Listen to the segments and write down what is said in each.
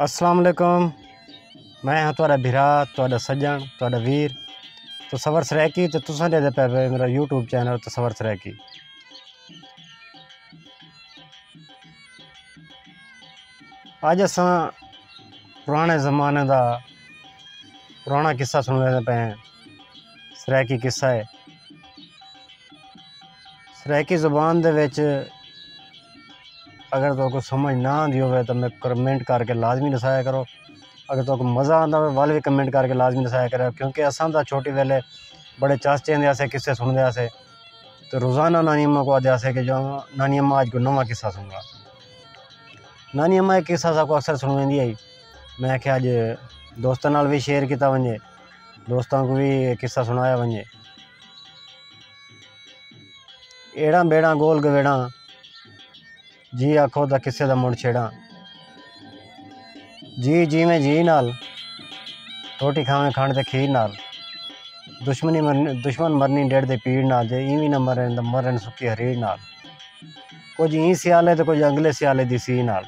अस्सलाम वालेकुम। मैं हाँ तुहाडा भिरा, तुहाडा सज्जन, तुहाडा वीर तसव्वुर सरैकी ते तुसां दे पे मेरा यूट्यूब चैनल तसव्वुर सरैकी। अज असां पुराने ज़माने दा पुराना किस्सा सुनने पे हैं। सरैकी किस्सा है। सरैकी ज़ुबान दे विच अगर तो कुछ समझ ना आती हो तो मैं कमेंट करके लाजमी दसाया करो। अगर तो मज़ा आता हो वाल भी कमेंट करके लाजमी दसाया करो, क्योंकि असां दा छोटी वेले बड़े चाचे आसे किस्से सुनते आसे तो रोज़ाना नानी अम्मा को आते आसे कि जो नानी अम्मा आज को नवा किस्सा सुनूंगा। नानी अम्मा एक किस्सा सबको अक्सर सुनवाई आई। मैं आख्या अज दोस्तों नाल भी शेयर किया वजे, दोस्तों को भी किस्सा सुनाया वजे। एड़ा बेड़ा गोल गवेड़ा जी आखो तो किस्से दा मुड़ छेड़ा। जी जी में जी नाल रोटी खावे खाण ते खीर नाल, दुश्मन मरनी डेढ़ दे पीड़ नाल, जे इवी न मरन मरन सुकी हरीर नाल। कुछ ई सियाले तो कुछ अगले सियाले दी सी नाल।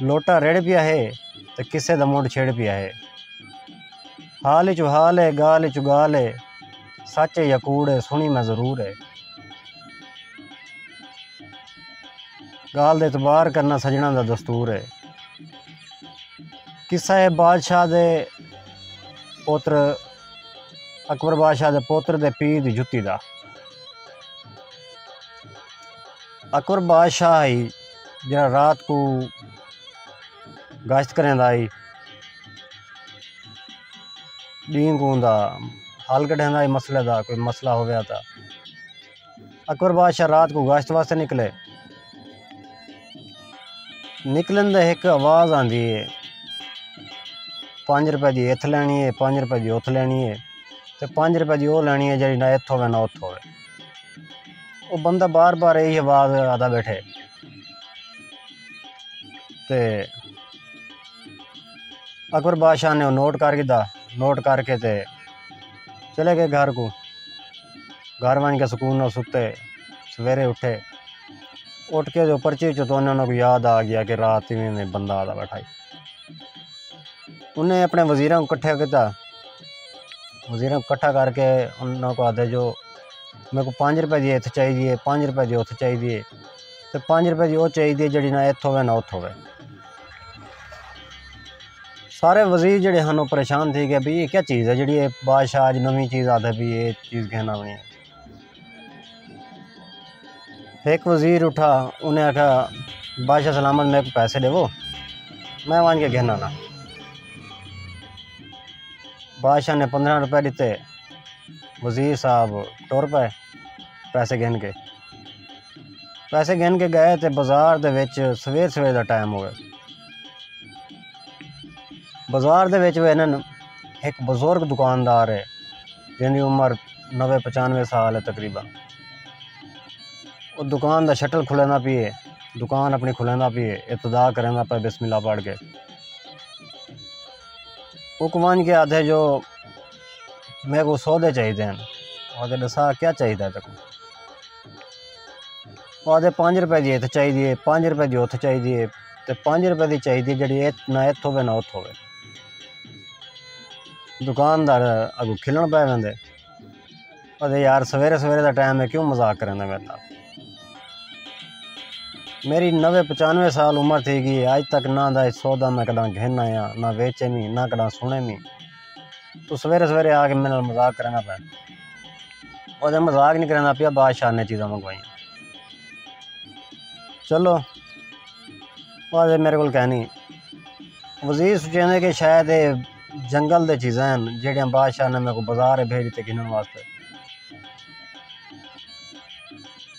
लोटा रेड़ पिया है तो किस्से दा मुड़ छेड़ पिया है। हाल चु हाल है गाल चु गाल है, सच है या कूड़ है सुनी मैं ज़रूर है। गाल दे इतबार करना सजना दा दस्तूर है। किस्सा है बादशाह दे पोत्र अकबर बादशाह दे पोत्र दे पीर दी जुत्ती दा। अकबर बादशाह ही जरा रात को गश्त करें आई, डी को हल कढ़ें मसले का कोई मसला हो गया था। अकबर बादशाह रात को गश्त वास्ते निकले। निकलन दे एक आवाज़ आती है, 5 रुपए की इथ लैनी है, 5 रुपए की उथ लैनी है, तो 5 रुपए की वो लैनी है जी ना इत होवे ना उथ होवे। वो बंदा बार बार यही आवाज़ आता बैठे ते अकबर बादशाह ने नोट कर दिता। नोट करके ते चले गए घर को। घर बन के सुकून न सुते। सवेरे उठे, उठ के जो पर्ची चो तो उन्होंने याद आ गया कि रात में बंदा आता बैठा। उन्हें अपने वजीरों को इकट्ठा किया। वजीरों को इकट्ठा करके उन्होंने को आते जो मेरे को 5 रुपए की इथ चाहिए, 5 रुपए की उथ चाहिए, तो 5 रुपए की वो चाहिए जी ना इत होवे ना उथ होवे। सारे वजीर जड़े हैं परेशान थे कि भाई ये क्या चीज़ है जी बादशाह आज नवी चीज़ आता भी ये चीज़ कहना बनी है। एक वजीर उठा, उन्हें आखा बादशाह सलामत मेरे को पैसे देवो, मैं मान के कहना ना। बादशाह ने 15 रुपए दिते। वजीर साहब टुर पे पैसे गिन के। पैसे गिन के गए तो बाजार दे विच सवेर सवेर का टाइम हो गया। बाजार दे विच एक बुजुर्ग दुकानदार है जिनकी उम्र 90-95 साल है तकरीबन। वो दुकान का शटल खुलेंदा पिए, दुकान अपनी खुलेंदा पिए, इब्तिदा करेंदा पे बिस्मिल्लाह पढ़ के। वो कुमान के आते जो मेरे को सौदे चाहिए हैं। और दसा क्या चाहिए तेको? आधे 5 रुपए की इथ चाहिए, 5 रुपए की उथ चाहिए, तो 5 रुपए की चाहिए जी ना इत होवे ना उथ होवे। दुकानदार अगू खिलन पै वेंदे, अरे यार सवेरे सवेरे का टाइम है, क्यों मजाक करेंदा मेरे नाल? मेरी 90-95 साल उम्र थी गई, अज तक ना दा सौदा मैं कदा घिन आया, ना वेचे मी, ना कदा सुने मी। तो सवेरे सवेरे आके मेरे नाल मजाक करना पै। और मजाक नहीं करना पिया, बादशाह ने चीज़ां मंगवाई। चलो और मेरे को कहनी वजीर सोचेंदे कि शायद ये जंगल दे चीज़ां हैं जेड़ियां बादशाह ने मेरे को बाजार भेज दिते गिनन वास्ते।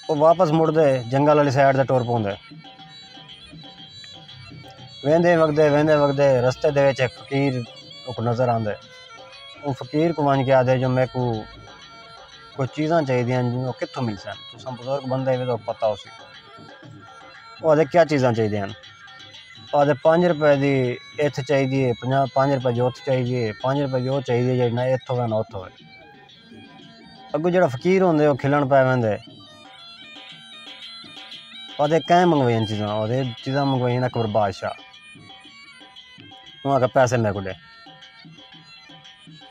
वो वापस मुड़दे जंगल वाली साइड से टुर पौंदे। वेंदे वगदे रस्ते दे विच एक फकीर को नज़र आंदे। वो फकीर को वन के आदे जो मेरे को कुछ चीज़ां चाहिए वो कित्थों मिल सन, तुम बुजुर्ग बंदे भी तो पता हो सी। वो आदे क्या चीज़ां चाहिए? आदे 5 रुपए की इथ चाहिए, 5 रुपए की उथ चाहिए, 5 रुपए की वो चाहिए जी ना इत होवे ना उथ होवे। अगू जो फकीर होंदे वो खिलन पै वेंदे। ओह्दे कैं मंगवाइयां चीज़ां, ओह्दे चीज़ां मंगवाइयां अकबर बादशाह, वहाँ का पैसे मेरे को दे।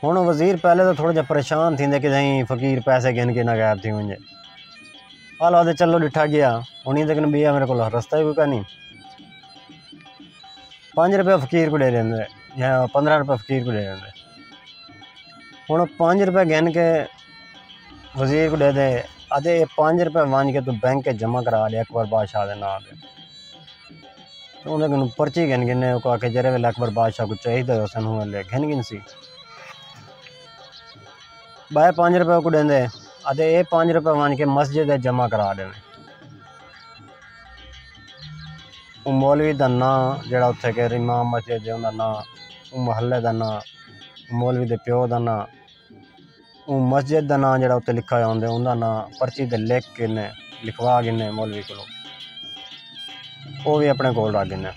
हुण वज़ीर पहले तो थोड़ा जा परेशान थींदे कि कहीं फ़कीर पैसे गिन के ना गायब थी वञे। हाल ओह्दे चलो ॾिठा गया, उन्हीं तक ॿिया मेरे को रास्ता ही कोई कान्हे। 5 रुपये फ़कीर को दे देंदे या 15 रुपये फ़कीर को दे देंदे। हुण 5 रुपये गिन के वज़ीर को दे दे, आधे 5 रुपये वंज के तू बैंक के जमा करा दे अकबर बादशाह के नाम से। तो उन्हें कन पर्ची गिन गिने को आके जरे वेले अकबर बादशाह को चाहिए हो सन वेले गिन गिन सी बाय 5 रुपये को देंदे, आधे ये 5 रुपये वंज के मस्जिद जमा करा देने। मौलवी का नाँ जरा उत्थे के इमाम मस्जिद है उनका नाँ, महल्ले का नाँ, मौलवी के प्यो का नाँ, मस्जिद का नाँ जरा उत्ते लिखा होंगे उनका नाँ पर्ची ते लिख के लिखवा गिने मौलवी को, वो भी अपने कोल रख गिने।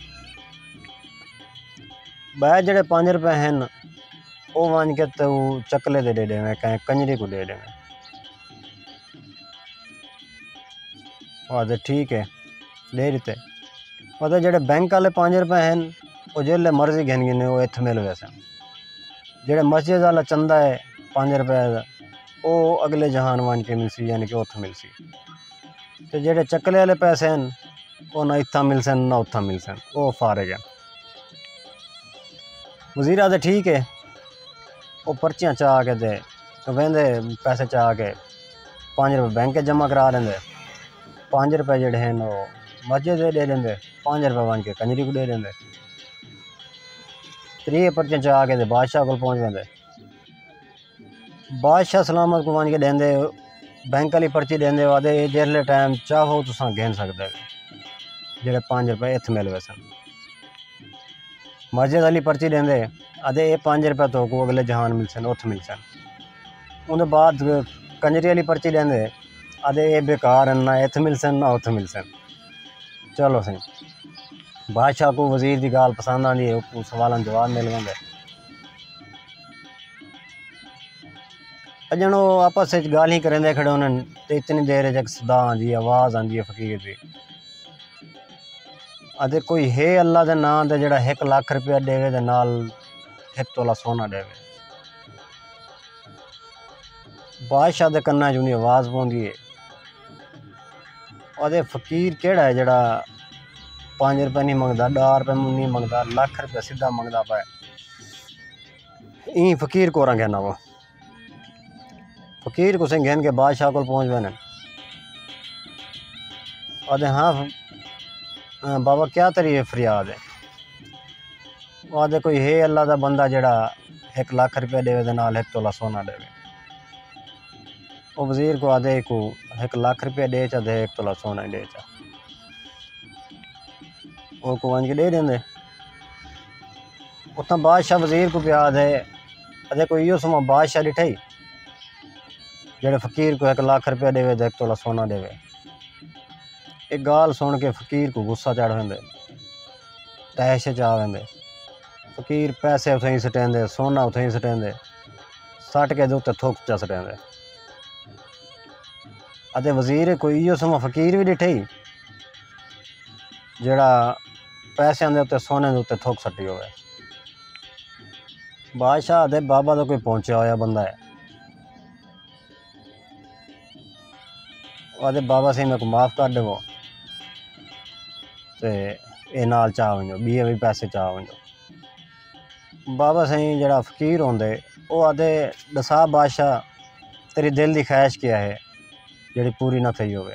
बाय जड़े 5 रुपये हैं वो वंज के तो चकले दे देवे, कहीं कंजरी को दे देवे। आदे ठीक है दे देते। और जड़े बैंक वाले 5 रुपये हैं वो जिले मर्जी गिन गिने वो इत्थे मिल वैसे। जेड़े मस्जिद वाला चंदा है 5 रुपये वो अगले जहान वंज के मिलसी, यानी कि उत्थे मिलसी। तो जेड़े चकले वाले पैसे हैं वो ना इत्था मिल सन ना उत्था मिल सन, वो फारग है। वज़ीर आदे ठीक है, वो पर्चियाँ चाह के दे वेंदे पैसे चाह के 5 रुपये बैंक जमा करा देंगे, 5 रुपये जेड़े हैं वो मस्जिद दे देंगे, 5 रुपये वंज के कंजरी को दे देंगे। 3 पर्चियाँ चाह के बादशाह को पहुँच वेंदे, बादशाह सलामत को वंज के देंदे, बैंक वाली पर्ची देंदे, आदे जिसले टाइम चाहो तुसां गिन सकदे जेड़े 5 रुपये इत्थे मिल वैसन। मस्जिद वाली पर्ची देंदे, आदे ये 5 रुपये तो को अगले जहान मिल सन उत्थे मिल सन। उनके बाद कंजरी वाली पर्ची देंदे, आदे ये बेकार है ना इत्थे मिल सन ना उत्थे मिल सन। चलो सही बादशाह को वज़ीर की गाल पसंद आती है, सवालों जवाब मिल गए। अजन वो आपस में गाल ही करेंदे खड़े होने तो इतनी देर एक सदा आती है, आवाज़ आती है फ़कीर की, आदे कोई है अल्लाह के नाम से जड़ा 1 लाख रुपया देवे दे नाल 1 तोला सोना देवे। बादशाह के कन्ना च उन्हें आवाज़ पौंदी है, आदे फ़कीर केड़ा है जड़ा 5 रुपये नहीं मंगता, 10 रुपये नहीं मंगता, लाख रुपया सीधा मंगता पाए। ई फ़कीर को कहना वो फ़कीर को सिंह गिन के बादशाह को पहुँच गए। आदे हाँ बाबा क्या तेरी फरियाद है? आदे कोई है अल्लाह का बंदा जड़ा 1 लाख रुपया देवे दे नाल 1 तोला सोना देवे। वो वज़ीर को आदे को 1 लाख रुपया दे चा दे 1 तोला सोना दे चा, वो को वंज के दे देंदे। उतना बादशाह वज़ीर को प्या दे, अदे कोई यो समा बादशाह डिठा ही जेड़े फ़कीर को 1 लाख रुपया देवे दे 1 तोला सोना देवे। एक गाल सुन के फ़कीर को गुस्सा चढ़ वेंदे, तैश आ वेंदे। फ़कीर पैसे उथे ही सटेंदे, सोना उथे ही सटेंदे, सट के उत्ते थुक चा सटेंदे। अते वज़ीर कोई इो समा फ़कीर भी डिठे ही जेड़ा पैसों के उत्ते सोने के उत्ते थुक सटी होवे। बादशाह दे बाबा तो कोई पहुँचा होया बंदा है, आदे बाबा सही मेरे को माफ़ कर देवो ते ये नाल चाह वंजो बीए भी पैसे चाह वंजो। बाबा सही जड़ा फ़कीर होंदे वो आदे दसा बादशाह तेरी दिल की ख्वाहिश क्या है जी पूरी ना थी होवे।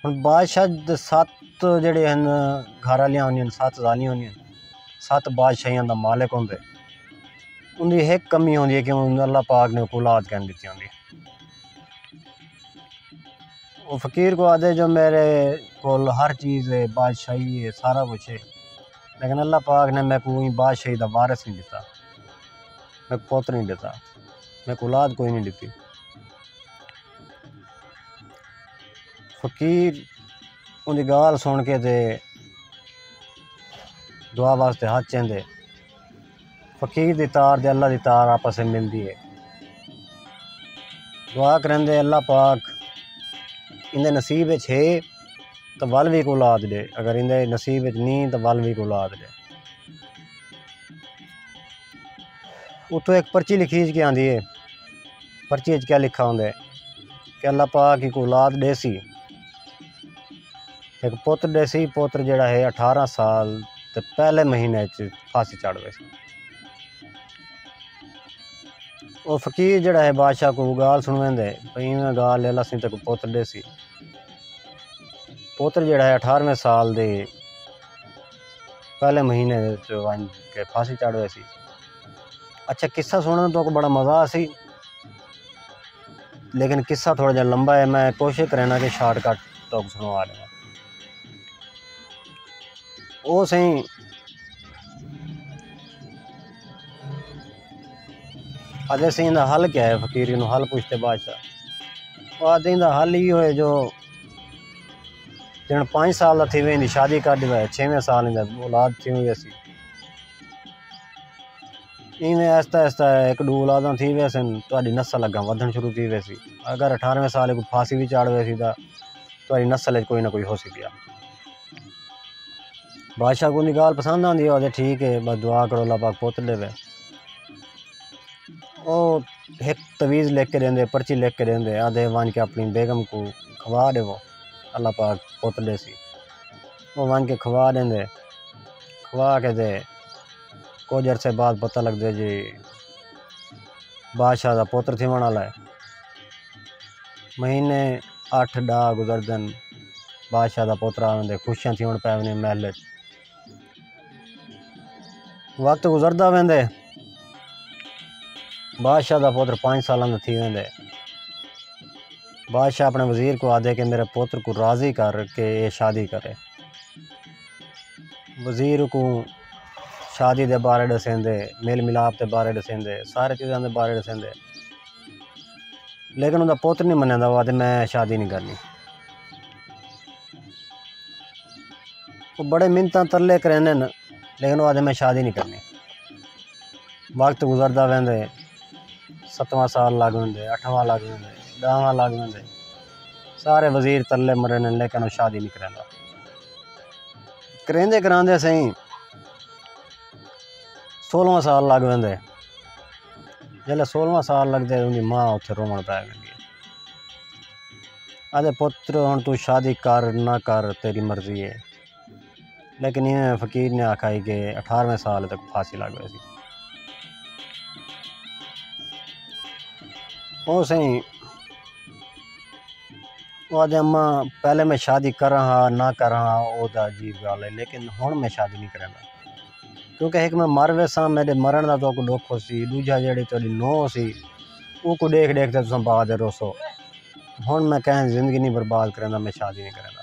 हुण बादशाह दे 7 जड़े हैं घर वालियां होंदियां, 7 ज़ालियां होंदियां, 7 बादशाहियां दा मालिक होंदे। उनकी एक कमी होंदी है कि अल्लाह पाक ने औलाद कहन दी होंदी। वो फ़कीर को आदे जो मेरे को हर चीज़ है, बादशाही है, सारा कुछ है, लेकिन अल्लाह पाक ने मैं कोई बादशाही का वारिस नहीं दिता, मैं पुत्र नहीं दिता, मैं औलाद कोई नहीं दी। फ़कीर उनकी गाल सुन के ते दुआ वास्ते हाथ चेंदे। फ़कीर की तार ते अल्लाह की तार आपस में मिलती है। दुआ करेंदे अल्लाह पाक इंदे नसीब है तो वल भी को औलाद दे, अगर इंदे नसीब नहीं तो वल भी को औलाद दे। उतो एक पर्ची लिखी के आंदी है, पर्ची क्या लिखा होंगे कि अल्लाह पाक की औलाद देसी, एक पुत्र देसी, पुत्र जड़ा है 18 साल तो पहले महीने फांसी चढ़ गए। वो फकीर जड़ा है बादशाह को गाल सुनवेंदे भाई इवें गाल ले लसी तक पुत्र देसी, पुत्र जड़ा है 18वें साल दे पहले महीने वन के फांसी चढ़ गए। अच्छा किस्सा सुनने तो बड़ा मज़ा सी, लेकिन किस्सा थोड़ा जा लंबा है, मैं कोशिश करना कि शॉर्टकट तो सुनवा लेना। वो सही आधे सही का हल क्या है, फकीर को हल पूछते बादशाह। वो आधे का हल ही है जो जिन 5 साल थी वे शादी कर दी है, 6वें साल औलाद थी हुई सी, इवें आहिस्ता आहिस्ता एक दो औलादा थी वैसन तो नस्ल अगर वधन शुरू थी वैसी। अगर 18वें साल को फांसी भी चढ़ वैसी तो नस्ल कोई ना कोई हो सी पिया। बादशाह को गाल पसंद आती है, ठीक है बस दुआ करो अल्लाह पाक पुत्र देवे। वो एक तवीज़ लिख के देंदे, पर्ची लिख के देंदे, आधे वन के अपनी बेगम को खवा दे, वो अल्लाह पाक पुत्र दे सी। वो वन के खवा देंदे, खवा के दे कुछ अरसे बाद पता लगता जी बादशाह का पुत्र थी वाला है। महीने 8 गुजरदन बादशाह का पुत्र आते, खुशियां थी पै महल। वक्त गुजरदा वेंदे, बादशाह का पुत्र 5 साल का थी वेंदे। बादशाह अपने वजीर को आदे कि मेरे पुत्र को राज़ी कर के ये शादी करे। वजीर को शादी के बारे दसेंदे, मेल मिलाप के बारे दसेंदे, सारे चीज़ों के बारे दसेंदे, लेकिन उनका पुत्र नहीं मन्नदा, वो आदे मैं शादी नहीं करनी। वो बड़े मिन्नतां तरले करेंदे न, लेकिन वो आदे मैं शादी नहीं करनी। वक्त गुजरदा वेंदे, 7वां साल लग वेंदे, 8वां लग वेंदे, 10वां लग वेंदे, सारे वजीर तरले मरन, लेकिन वो शादी नहीं करेंदा। करेंदे करांदे सही 16वां साल लग वेंदे। जल्ले 16वां साल लगते उनकी माँ उत्थे रोवण पै गई, आदे पुत्र हुण तू शादी कर ना कर तेरी मर्जी है। लेकिन इवें फकीर ने आखा कि 18वें साल तक फांसी लग गई। वो सही वो आदे अम्मा पहले मैं शादी कर रहा ना कर रहा वो अजीब गल है, लेकिन हुण मैं शादी नहीं करेंदा, क्योंकि एक मैं मर वैसा मेरे मरण का तो को दुख हो सी, दूजा जी थोड़ी नोह सी वो देख देख के तुम बाद रोसो। हुण मैं कहें जिंदगी नहीं बर्बाद करेंदा, मैं शादी नहीं करेंदा।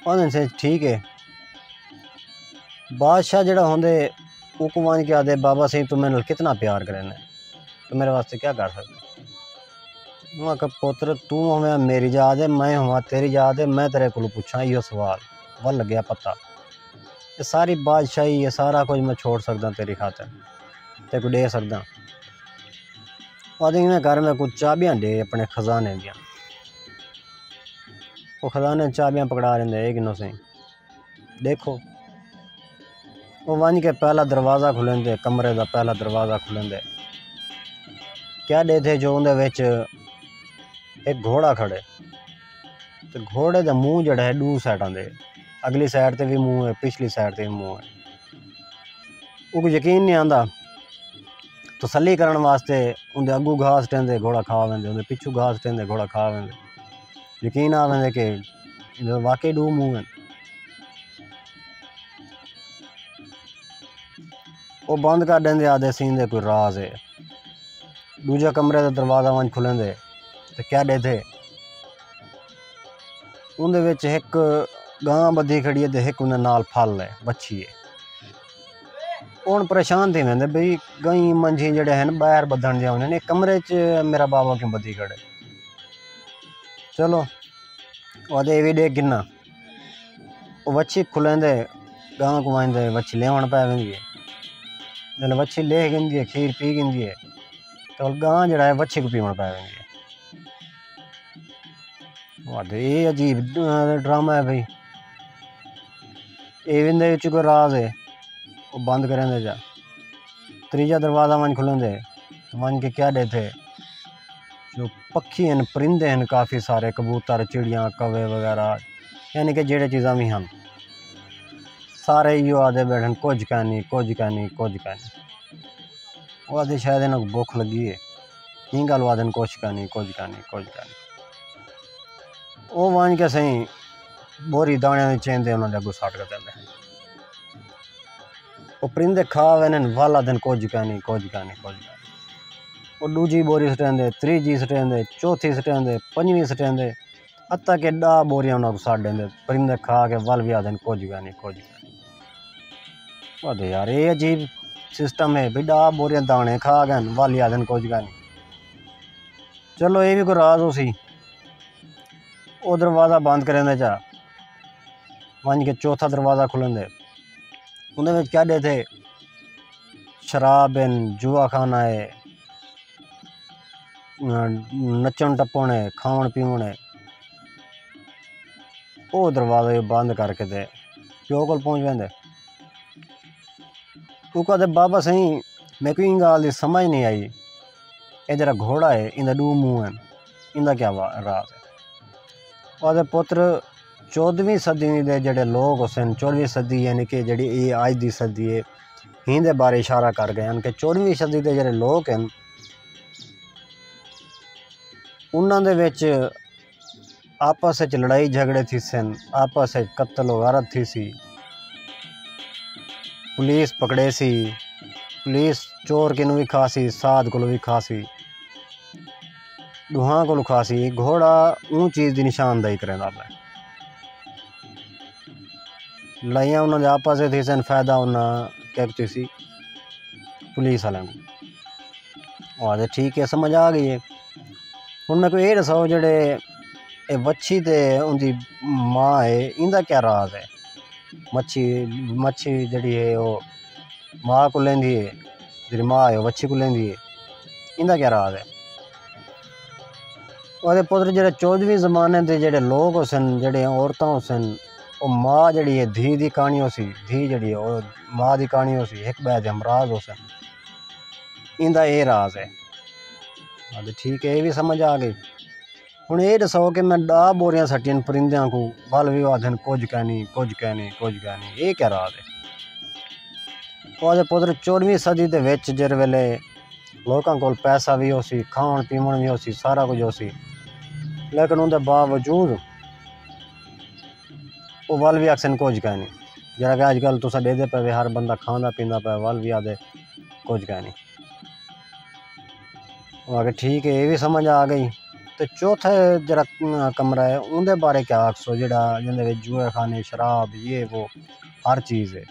उन्हें से ठीक है। बादशाह जड़ा होंदे वो को मान के आदे बाबा सही तू मेरे कितना प्यार करें, तो मेरे वास्ते क्या कर सकते। मैं कहा पुत्र तू हमें मेरी याद है, मैं हुआ तेरी याद है, मैं तेरे को पूछा यो सवाल वल लग गया पता। ये सारी बादशाही ये सारा कुछ मैं छोड़ सकदा तेरी खातर, ते को दे सकदा। आदि में घर में कुछ चाबियां दे अपने खजाने दियाँ, वो खजाने चाबियां पकड़ा लेंदे एक नो से देखो। वो वन के पहला दरवाज़ा खुलेंदे, कमरे का पहला दरवाज़ा खुलेंदे, क्या दे थे जो उनके विच एक घोड़ा खड़े, तो घोड़े का मुँह जड़ा है 2 साइडों दे, अगली साइड ते भी मुँह है, पिछली साइड ते भी मुँह है। वो यकीन नहीं आता, तसल्ली करने वास्ते उनके अगू घास टेंदे घोड़ा खा वेंदे, उनके पिछू घास टेंदे घोड़ा खा वेंदे। यकीन आ वेंदे कि वाकई 2 मुँह हैं। वो बंद कर देंदे, आधे सीन दे कोई राज है। दूजा कमरे का दरवाज़ा वंज खुलेंदे, तो क्या दे थे उनदे विच एक गां बधी खड़ी है, तो एक उन्हें नाल फल है बच्छी है। हुण परेशान थी वेंदे बई गई मंझी जड़े हैं बाहर बधन दिया उन्हें कमरे च मेरा बाबा क्यों बधी खड़े। चलो आदे भी देख गिना वो बच्छी खुलेंदे, गां को आंदे बच्छी लेवण पै वेंदी है। जल्ले बच्छी ले गिंदी है, खीर पी गिंदी है, तो गां जड़ा है बच्छी को पीवण पै वेंदी है। ये अजीब ड्रामा है भाई। इहदे विच कोई राज है वो बंद करें दे जा। त्रीजा दरवाज़ा वन खुलन दे वन के क्या देते जो पक्षी हैं परिंदे हैं काफ़ी सारे कबूतर चिड़ियाँ कवे वगैरह यानी कि जेड़े चीज़ां भी हैं सारे इो आदे बैठन कुछ कहनी कुछ कहनी कुछ कहनी। वो आदे शायद इन्हें भुख लगी है ही गल वादन कुछ कहनी कुछ कहनी कुछ कहनी। वो वन के सही बोरी दाने चेंदे उन्होंने अगू सट कर देंगे। वो परिंदे खा वे वाला दिन कुछ कहनी कुछ कहनी कुछ कहनी। वो दूजी बोरी सटेंदे त्रीजी सटेंदे चौथी सटेंदे पंजवीं सटेंदे हत्ता के 10 बोरियां उन्होंने सट देंगे। परिंदे खा के वल भी आदन कुछ कहनी कुछ कहनी। अरे यार ये अजीब सिस्टम है भी 10 बोरियां दाने खा गए वल आदन कुछ कहनी। चलो ये भी कोई राज हो सी। वो दरवाज़ा बंद करें दे जा वन के चौथा दरवाज़ा खुलन दे उन्हें क्या दे थे शराब है जुआ खाना है नचन टप्पन है खावन पीवन है। वो दरवाज़ा बंद करके दे प्यो को पहुँच वेंदे। वो कहते बाबा सही मैं कोई गल समझ नहीं आई ये जरा घोड़ा है इंदा 2 मुँह हैं इंदा क्या राज है। और पुत्र 14वीं सदी के जोड़े लोग हुसन 14वीं सदी यानी कि जी ये अज की सदी है हिंदे बारे इशारा कर गए हैं कि 14वीं सदी के जोड़े लोग हैं उन्होंने विच आपस में लड़ाई झगड़े थी सन आपस में कत्ल वारत थी सी पुलिस पकड़े सी पुलिस चोर किनू भी खासी साध को भी खासी दुहा को खासी। घोड़ा ऊँ चीज़ की निशानदाही करें लड़ाइयाँ उन्होंने आपस में थी सन फायदा उन्हें क्या सी पुलिस वाले को आदे ठीक है समझ आ गई है। हुण मैं कोई ये दसो जेडे ये वच्छी ते उनकी माँ है इंदा क्या राज है। मच्छी जड़ी है वो माँ को लेंदी है जी माँ है वच्छी को लेंदी है इंदा क्या राज है। और पुत्र जो 14वीं जमाने के जोड़े लोग हुसन जोड़े औरतां हुसन वो माँ जड़ी है धी की कहानी हो सी धी जड़ी है वो माँ की कहानी हो सी एक बै हमराज हुसन इंदा ये राज है। हाँ ठीक है ये भी समझ आ गई। हुण ये दसो कि मैं 10 बोरियां सटियन परिंदियां को वल भी आदन कुछ कहनी कुछ कहनी कुछ कहनी ये क्या राज है। वो पुत्र 14वीं सदी के विच जिस वेले लोगों को पैसा भी हो सी खाण पीवन भी हो सी सारा कुछ हो सी लेकिन उनके बावजूद वो वल भी अक्सर कुछ कहनी जरा कि अजकल तुस देते पे हर बंदा खाँदा पींदा पे वल भी आदे कुछ कहनी। आगे ठीक है ये भी समझ आ गई। तो चौथा जरा कमरा है उनके बारे क्या आखसो जरा जिंदे जुए खाने शराब ये वो हर चीज़ है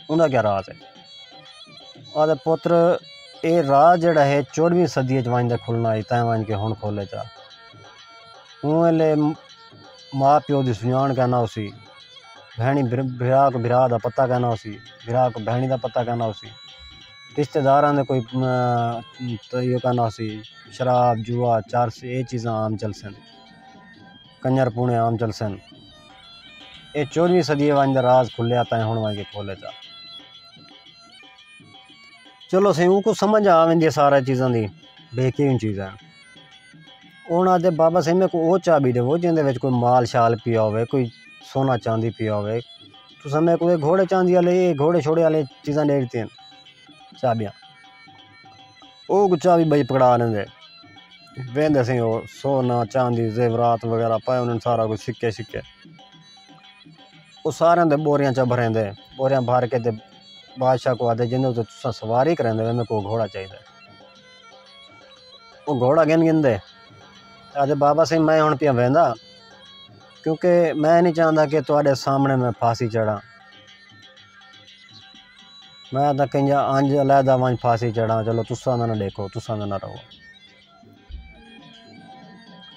उनका क्या राज है। और पुत्र ये राज जड़ा है 14वीं सदी वन खुलना है तैं वन के हुण खोले चा उले माँ प्यो की सुजान कहना उसी भैनी बिरा को बिरा का पता कहना उसी बिरा को भैनी का पता कहना उसी रिश्तेदारां दे कोई तो ये कहना उसी शराब जुआ चरस ये चीज़ां आम चल सन कंजर पुणे आम चल सन। ये 14वीं सदी वन का राज खुलिया तैं हुण वन के खोले चा। चलो सही उनको समझ आ वेंदी सारा चीज़ां दी बेहतरीन चीज़ां उन्होंने आते बाबा सही में को वो चाबी देवो जिंदे कोई माल शाल पिया हो कोई सोना चांदी पिया हो तो समय कोई घोड़े चांदी वाले घोड़े छोड़े वाले चीज़ां दे देती हैं चाबियाँ वो चाबी बई पकड़ा लेंदे वेंदे सी वो सोना चांदी जेवरात वगैरह पाए उन्होंने सारा कुछ सिक्के सिक्के वो सारे दे बोरियां च भरेंदे बोरियां भर के बादशाह को आते जिन्हें तो तुसा सवारी करेंदे मेरे को घोड़ा चाहिए वो घोड़ा गिन गिनदे आते बाबा सिंह मैं हुण पिया वेंदा क्योंकि मैं नहीं चाहता कि तुहाडे सामने मैं फांसी चढ़ा मैं तो कहीं अंज अलहदा वन फांसी चढ़ा चलो तुसा ना देखो तुसा ना रहो।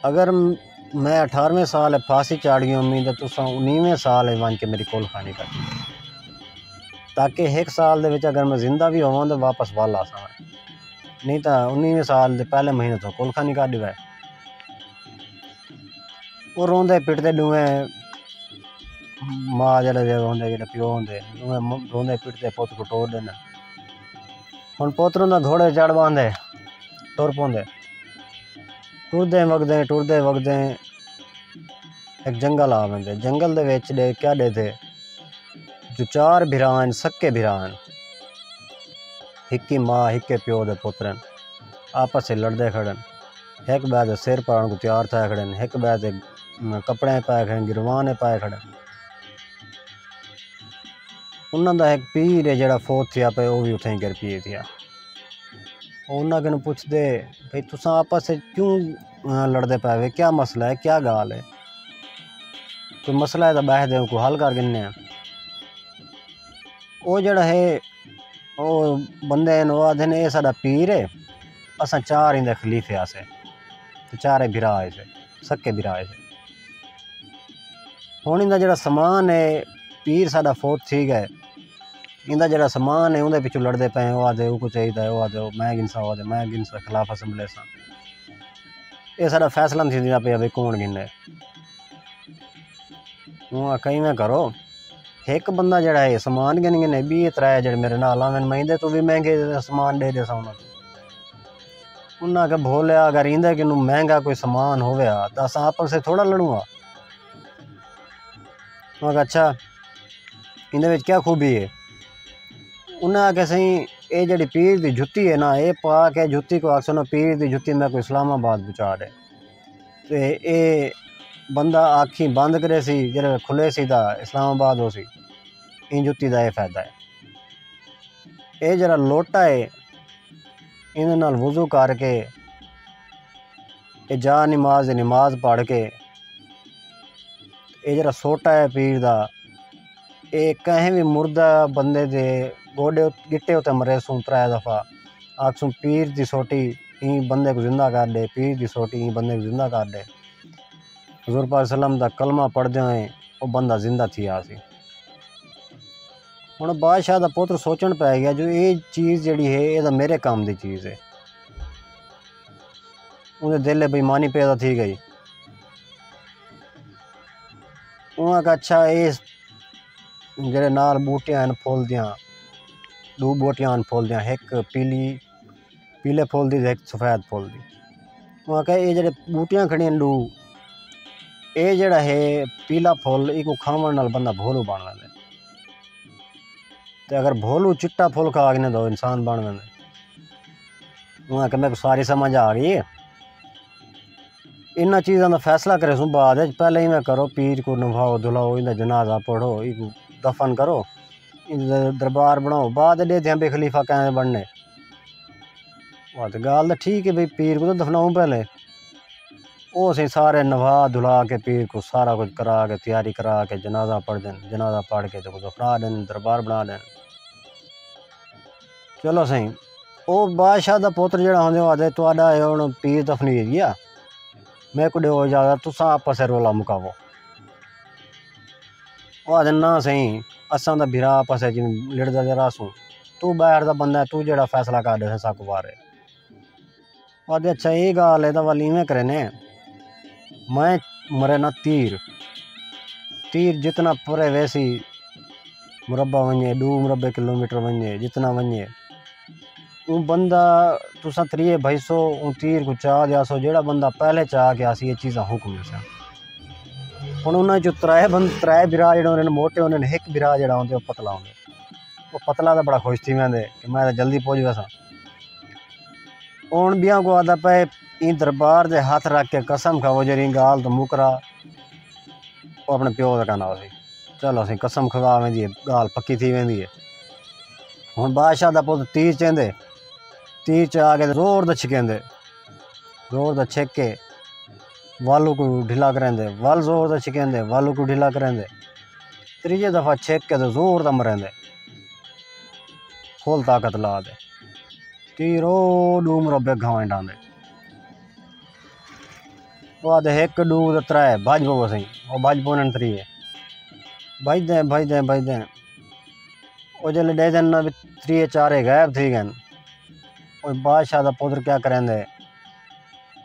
अगर मैं 18वें साल फांसी चढ़ गई उम्मीद है तुसा 19वें साल वन के मेरी कोल खानी कर ताकि 1 साल दे विच अगर मैं जिंदा भी होवां तो वापस वाल आ सकां नहीं तो 19वें साल के पहले महीने तो कोल खानी कर दिवा। वो रोंदे पिटदे दुए माँ जेह्ड़े होंदे जेह्ड़े प्यो होंदे दुए रोंदे पिटदे पुत्त को टोर देना। हुण पुत्तर होंदा घोड़े चढ़ बांधे तुर पौंदे टुरदे वगदे एक जंगल आ वेंदे। जंगल दे विच क्या थे जो 4 भिरान सक्के भिरान हिक्की माँ हिक्के प्यो दे पुत्रन आपस से लड़दे खड़न। एक बैद सिर पाण को तैयार था खड़न, एक बैद कपड़े पाए खड़न, गिरवान पाए खड़न। उन्हां दा एक पीर है जेड़ा फोत थिया पे वो भी उत्थे गिर पिए थिया। उन्हां कन पुछदे भाई तुसां आपस से क्यों लड़दे पाए वे, क्या मसला है, क्या गाल है, कोई मसला है तो बह दे को हल कर गिनने। वो जेड़ा है वो बंदे वो आखदे ने ये साडा पीर है, असां 4 इंदे खलीफे आसे ते 4 भिरा आए से सक्के भिरा आए से। हुण इंदा जेड़ा समान है पीर साडा फोत थी गए, इंदा जेड़ा समान है उंदे पिछू लड़दे पे वो आदे को चाहिए वो आदे मैं गिनसा वो आदे मैं गिनसा खिलाफ असम्बली सा ये साडा फैसला नहीं थी पे अभी कौन गिने। वो कई में करो एक बंदा जड़ा है समान गिन गिने 20-23 जड़े मेरे नाल आवन मैं तू भी महंगे समान दे दे सा उन्हें के बोलिया अगर इंदे कि महंगा कोई समान होवे तो अस आपस से थोड़ा लड़ूंगा। अच्छा इंदे विच क्या खूबी है, उन्हें आके सही ये जड़ी पीर की जुत्ती है ना ये पा के जुत्ती को आखो ना पीर की जुत्ती मैं कोई इस्लामाबाद पहुँचा दे तो ये बंदा आखी बंद करे सी जब खुले सी ता इस्लामाबाद हो सी इन जुत्ती का यह फायदा है। ये जरा लोटा है इन नाल वुजू करके जा नमाज पढ़ के ये जरा सोटा है पीर दा ये कहीं भी मुर्दा बंदे दे गोडे गिट्टे उत्ते मरे सूं 3 दफ़ा आखसूं पीर दी सोटी ई बंदे को जिंदा कर दे, पीर दी सोटी ई बंदे को जिंदा कर दे। हुज़ूर पाक सल्लम दा कलमा पढ़दे हुए वो बंदा जिंदा थी आसी। हुण बादशाह दा पुत्र सोचण पै गया जो ये चीज़ जड़ी है ये मेरे काम की चीज़ है। उन्हें दिल बेईमानी पैदा थी गई। उन्हें कहा अच्छा ये जेड़े नाल बूटियां हैं फुल दियां 2 बूटियां फुल दियां एक पीले फुल दी एक सफ़ेद फुल दी। उन्हें कहा ये जेड़े बूटियां खड़ियां 2 ये जेड़ा है पीला फुल इको खावन नाल बंदा भोलू बन लेंदा ते अगर भोलू चिट्टा फुल खा के तो इंसान बन लेंदा। उन्हें कहा मेरे को सारी समझ आ गई है इन्हां चीज़ों का फैसला करे सो बाद पहले ही मैं करो पीर को नभाओ धुलाओ इनका जनाजा पढ़ो इको दफन करो दरबार बनाओ बाद दे थे भाई खलीफा कैसे बनने। वह तो गाल तो ठीक है भाई पीर को तो दफनाऊँ पहले वो सही सारे नभा धुला के पीर को सारा कुछ करा के तैयारी करा के जनाजा पढ़ दें, जनाजा पढ़ के तो दफना दें दरबार बना दें। चलो सही वो बादशाह का पुत्र जड़ा होंगे आदे तुहाडा हुण पीर दफनी गया मैं को दो इजाजत तुसा आपस से रोला मुकावो। वो आदे ना सही असां दा भिरा आपस जिवें लड़दा जरा सूं तू बाहर दा बंदा तू जड़ा फैसला कर दे साकू बारे। आदे अच्छा ये गाल है तो वाल इवें करे ने मैं मरे ना तीर जितना परे वैसी मुरब्बा वने 2 मुरब्बे किलोमीटर वने जितना वने वो बंदा तुसा 3 भाईसो तीर को चाह दियासो जेड़ा बंदा पहले चाह के आसी ये चीज़ा हुक्म से हुण उन्हां चो 3 बिरा जेड़े होंदे मोटे होंदे एक बिरा जेड़ा होंदे वो पतला होंदे वो पतला तो बड़ा खुश थी वेंदे कि मैं तो जल्दी पहुँच वैसा। हुण बिया को आदा पे ई दरबार दे हाथ रख के कसम खाओ जरी गाल तो मुकरा वो अपने प्यो का कहना सी चलो असीं कसम खवा वेंदी गाल पक्की थी वेंदी है। हुण बादशाह दा पुत तीर चेंदे तीर च आके जोर दा छिकेंदे जोर दा छिक के वालू को ढीला करेंदे वाल जोर दा छिकेंदे वालू को ढीला करेंदे 3 दफ़ा छिक के तो जोर दा मरेंदे फुल ताकत ला दे तीर ओ 2 मुरब्बे घावें डांदे वो आदे 1 2 3 भज पवो सही वो भज पौने 3 भजदे वो जल्द दे दिन 3 4 गायब थी गए। और बादशाह का पुत्र क्या करेंदे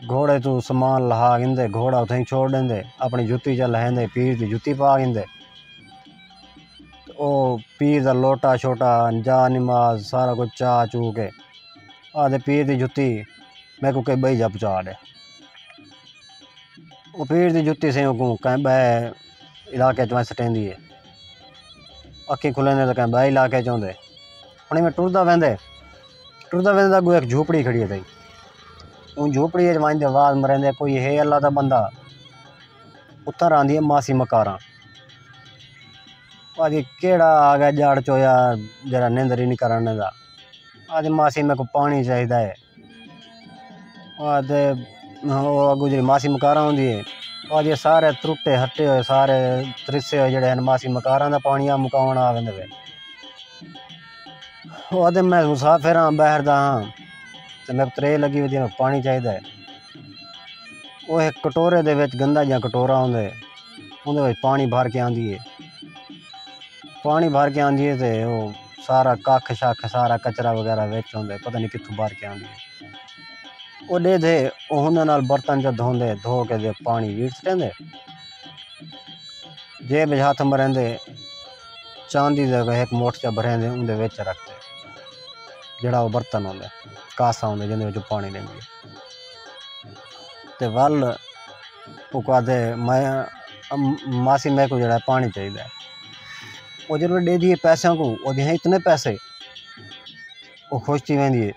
घोड़े तू समान लहा गिंदे, घोड़ा उत्थें ही छोड़ देंदे, अपनी जुत्ती च लहेंदे, पीर दी जुत्ती पा गिंदे। ओ पीर दा लोटा छोटा जा नमाज सारा कुछ चा चू के आदे पीर दी जुत्ती मैं को के बई जा पहुँचा दे। वो पीर दी जुत्ती से को कहीं बह इलाके च सटेंदी है, अखी खुलेंदे तो कहीं बह इलाके च होंदे। हुण में टुरदा वेंदे अगू एक झूपड़ी खड़ी है। उन झूपड़ी वंदे आवाज़ मरेंदे कोई है अल्लाह दा बंदा। उत्तर आंदी है मासी मकारा। आदि केड़ा आ गया जड़ चोया जरा निंदर ही नहीं करने दा। आदि मासी मेरे को पानी चाहिए है। आदे अगू जी मासी मकारा होंदी है। आदि सारे त्रुटे हटे हुए सारे त्रिसे हुए जड़े मासी मकारा दा पानी आ मुकावन आ वेंदे वे। आदे मैं मुसाफिर हाँ बाहर दा हाँ तो मेरे को त्रे लगी हुई मेरे को पानी चाहिए है। वो एक कटोरे दे विच गंदा जिहा कटोरा होंदे उहदे विच पानी भर के आंदी है। पानी भर के आंदी है तो वो सारा कख शख सारा कचरा वगैरह विच होंदे, पता नहीं कित्थों भर के आंदी है। वो दे दे उहदे नाल बर्तन च धोंदे, धो के दे पानी वीट सटेंदे, जेब विच हथ मरेंदे, चांदी दे एक मुठ च भरेंदे उहदे विच रखदे जेड़ा वो बर्तन होंदे कासा होंदे जिहदे विच पानी लेंदी है। ते वल वो कहदे मैं मासी मेरे को जड़ा पानी चाहिए। वो जो दे दिए पैसों को वो हैं इतने पैसे वो खुश थी वेंदी है।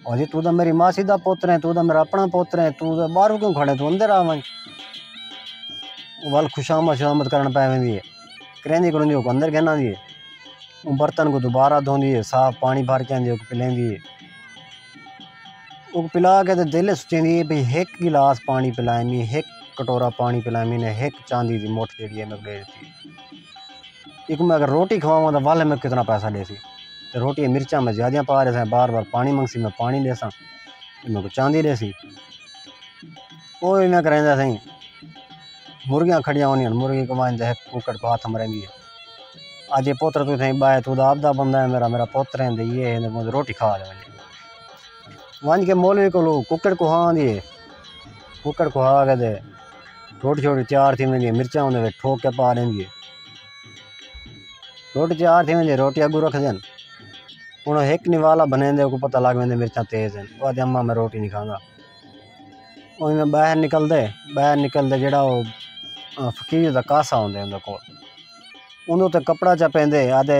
और जी तू तो मेरी मासी दा पुत्र है, तू तो मेरा अपना पुत्र है, तू तो बाहर क्यों खड़े, तू अंदर आ वंज। वल खुशामद शुशामद करन पै वेंदी है। करेंदी करेंदी वो अंदर कहना दी है। वो बर्तन को दोबारा धोंदी है, साफ पानी भर के आंदी पिलेंदी है। वो पिला के तो दिल सोचेंदी है भाई एक गिलास पानी पिलाए मी, एक कटोरा पानी पिलाए मी ने, एक चांदी दी मुठ जी है मैं दे दी। एक मैं अगर रोटी खवावा तो वाले में कितना पैसा दे सी, तो रोटी मिर्चा में ज़्यादा पा रहे थे, बार बार पानी मंगसी मैं पानी दे सा, मेरे को चांदी दे सी। वो मैं करेंदा सही मुर्गियाँ खड़ियाँ होनी, मुर्गी कमाएंदे कुकड़ को हाथ मरेंदी है। आज ये पुत्र तू थे बाय तू आपदा बंदा है, मेरा पुत्र है ये है मुझे रोटी खा दे वंज के मौलवी को कुकड़ को हाँ दिए, कुकड़ को हाँ के दे रोटी छोटी तैयार थी वेंदी, मिर्चा उन्हें ठोक के पा लेंदी है। रोटी तैयार थी वेंदी, रोटी अगू रख देन, हूँ एक निवाला बने दे को पता लग वेंदे मिर्चा तेज हैं। वो आदि अम्मा मैं रोटी नहीं खाँगा। उन्हें बाहर निकलते जड़ा वो फकीर का कासा होंदे उनके कोल, उन्होंने उत्ते कपड़ा चा पेंदे आदे